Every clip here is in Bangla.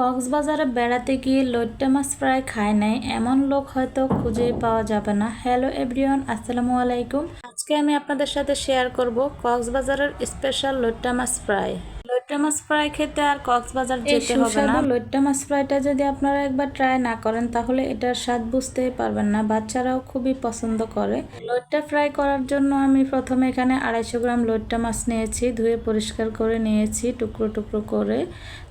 কক্সবাজারে বেড়াতে গিয়ে লইট্টা মাছ ফ্রাই খায় নাই এমন লোক হয়তো খুঁজেই পাওয়া যাবে না। হ্যালো এভরিওয়ান, আসসালামু আলাইকুম। আজকে আমি আপনাদের সাথে শেয়ার করব কক্সবাজারের স্পেশাল লইট্টা মাছ ফ্রাই। লইট্টা মাছ ফ্রাই খেতে আর কক্সবাজার যেতে হবে না। লইট্টা মাছ ফ্রাইটা যদি আপনারা একবার ট্রাই না করেন তাহলে এটার স্বাদ বুঝতেই পারবেন না। বাচ্চারাও খুবই পছন্দ করে। লইট্টা ফ্রাই করার জন্য আমি প্রথমে এখানে 250 গ্রাম লইট্টা মাছ নিয়েছি, ধুয়ে পরিষ্কার করে নিয়েছি টুকরো টুকরো করে।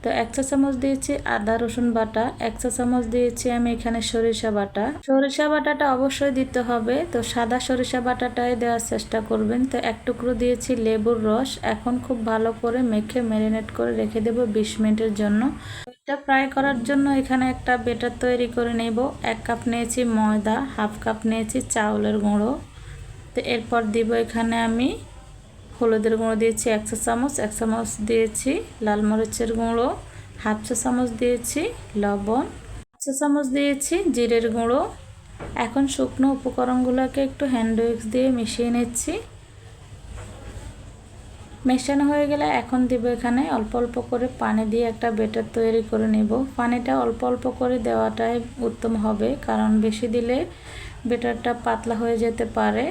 তো 1 চা চামচ দিয়েছি আদা রসুন বাটা, 1 চা চামচ দিয়েছি আমি এখানে সরিষা বাটা। সরিষা বাটাটা অবশ্যই দিতে হবে, তো সাদা সরিষা বাটাটাই দেওয়ার চেষ্টা করবেন। তো 1 টুকরো দিয়েছি লেবুর রস। এখন খুব ভালো করে মেখে ম্যারিনেট করে রেখে দেব 20 মিনিটের জন্য। এটা ফ্রাই করার জন্য এখানে একটা বেটার তৈরি করে নেব। 1 কাপ নিয়েছি ময়দা, হাফ কাপ নিয়েছি চাউলের গুঁড়ো। তো এরপর দিব এখানে আমি হলুদের গুঁড়ো দিয়েছি 1 চা চামচ, 1 চামচ দিয়েছি লাল মরিচের গুঁড়ো, হাফ চা চামচ দিয়েছি লবণ, 1 চা চামচ দিয়েছি জিরের গুঁড়ো। এখন শুকনো উপকরণগুলোকে একটু হ্যান্ড উইক্স দিয়ে মিশিয়ে নিচ্ছি। মেশানো হয়ে গেলে এখন দিব এখানে অল্প অল্প করে পানি দিয়ে একটা ব্যাটার তৈরি করে নেব। পানিটা অল্প অল্প করে দেওয়াটাই উত্তম হবে, কারণ বেশি দিলে ব্যাটারটা পাতলা হয়ে যেতে পারে।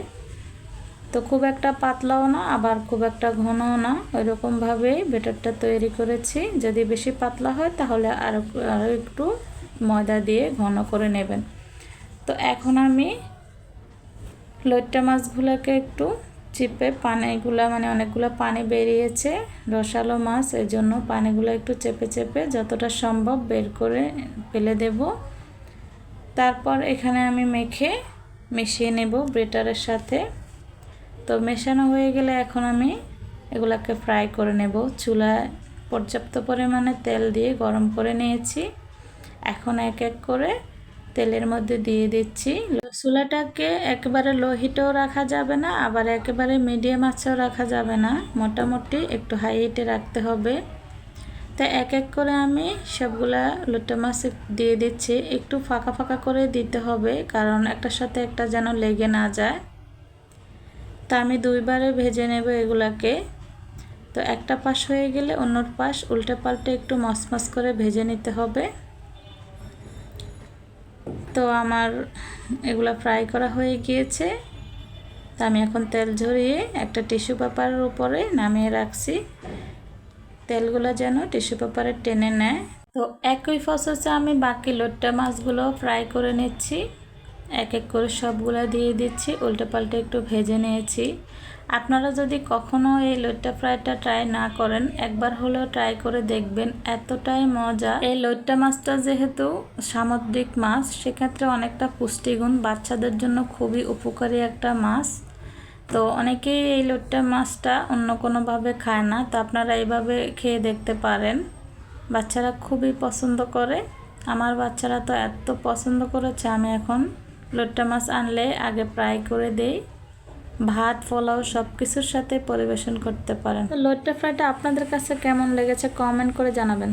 তো খুব একটা পাতলাও না আবার খুব একটা ঘনও না, ওইরকমভাবেই ব্যাটারটা তৈরি করেছি। যদি বেশি পাতলা হয় তাহলে আরও একটু ময়দা দিয়ে ঘন করে নেবেন। তো এখন আমি লইট্টা মাছগুলোকে একটু চিপে পানিগুলা অনেকগুলো পানি বেরিয়েছে, রসালো মাছ, এই জন্য পানিগুলো একটু চেপে চেপে যতটা সম্ভব বের করে ফেলে দেব। তারপর এখানে আমি মিশিয়ে নেব ব্যাটারের সাথে। তো মেশানো হয়ে গেলে এখন আমি এগুলাকে ফ্রাই করে নেব। চুলায় পর্যাপ্ত পরিমাণে তেল দিয়ে গরম করে নিয়েছি। এখন এক এক করে তেলের মধ্যে দিয়ে দিচ্ছি। চুলাটাকে একেবারে লো হিটেও রাখা যাবে না, আবার একেবারে মিডিয়াম আঁচেও রাখা যাবে না, মোটামুটি একটু হাই হিটে রাখতে হবে। তো এক এক করে আমি সবগুলা লইট্টা মাছ দিয়ে দিচ্ছি। একটু ফাঁকা ফাঁকা করে দিতে হবে, কারণ একটার সাথে একটা যেন লেগে না যায়। তা আমি 2 বারে ভেজে নেব এগুলাকে। তো একটা পাশ হয়ে গেলে অন্য পাশ উল্টে পাল্টে একটু মচমচ করে ভেজে নিতে হবে। তো আমার এগুলা ফ্রাই করা হয়ে গিয়েছে। তা আমি এখন তেল ঝরিয়ে একটা টিস্যু পেপারের উপরে নামিয়ে রাখছি, তেলগুলো যেন টিস্যু পেপারে টেনে নেয়। তো একই প্রসেসে আমি বাকি লইট্টা মাছগুলো ফ্রাই করে নিচ্ছি। এক এক করে সবগুলো দিয়ে দিচ্ছি, উল্টে পাল্টে একটু ভেজে নিয়েছি। আপনারা যদি কখনো এই লইট্টা ফ্রাইটা ট্রাই না করেন, একবার হলেও ট্রাই করে দেখবেন, এতটাই মজা। এই লইট্টা মাছটা যেহেতু সামুদ্রিক মাছ, সেক্ষেত্রে অনেকটা পুষ্টিগুণ, বাচ্চাদের জন্য খুবই উপকারী একটা মাছ। তো অনেকেই এই লইট্টা মাছটা অন্য কোনোভাবে খায় না, তো আপনারা এইভাবে খেয়ে দেখতে পারেন। বাচ্চারা খুবই পছন্দ করে। আমার বাচ্চারা তো এত পছন্দ করেছে, আমি এখন লইট্টা মাছ আনলে আগে ফ্রাই করে দেই। ভাত পোলাও সব কিছুর সাথে পরিবেশন করতে পারেন। তো লইট্টা ফ্রাইটা আপনাদের কাছে কেমন লেগেছে কমেন্ট করে জানাবেন।